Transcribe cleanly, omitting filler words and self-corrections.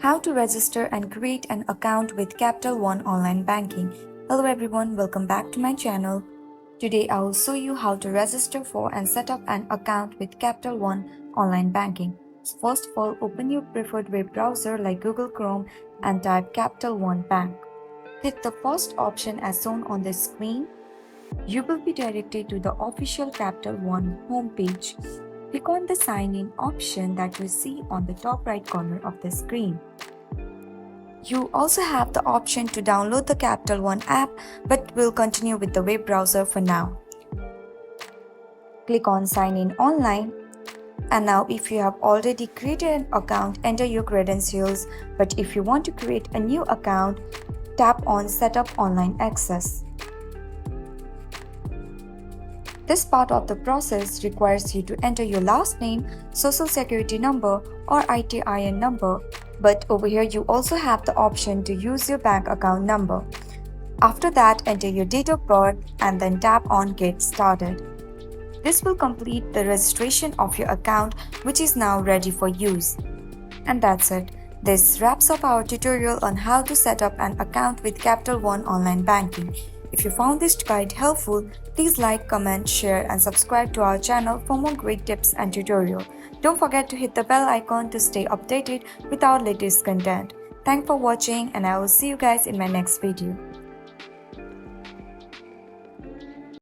How to register and create an account with Capital One Online Banking. Hello everyone, welcome back to my channel. Today I will show you how to register for and set up an account with Capital One Online Banking. So first of all, open your preferred web browser like Google Chrome and type Capital One Bank. Hit the first option as shown on the screen. You will be directed to the official Capital One homepage. Click on the sign in option that you see on the top right corner of the screen. You also have the option to download the Capital One app, but we'll continue with the web browser for now. Click on sign in online. And now if you have already created an account, enter your credentials. But if you want to create a new account, tap on set up online access. This part of the process requires you to enter your last name, social security number or ITIN number, but over here you also have the option to use your bank account number. After that, enter your date of birth and then tap on Get Started. This will complete the registration of your account, which is now ready for use. And that's it. This wraps up our tutorial on how to set up an account with Capital One Online Banking. If you found this guide helpful, please like, comment, share and subscribe to our channel for more great tips and tutorials. Don't forget to hit the bell icon to stay updated with our latest content. Thanks for watching and I will see you guys in my next video.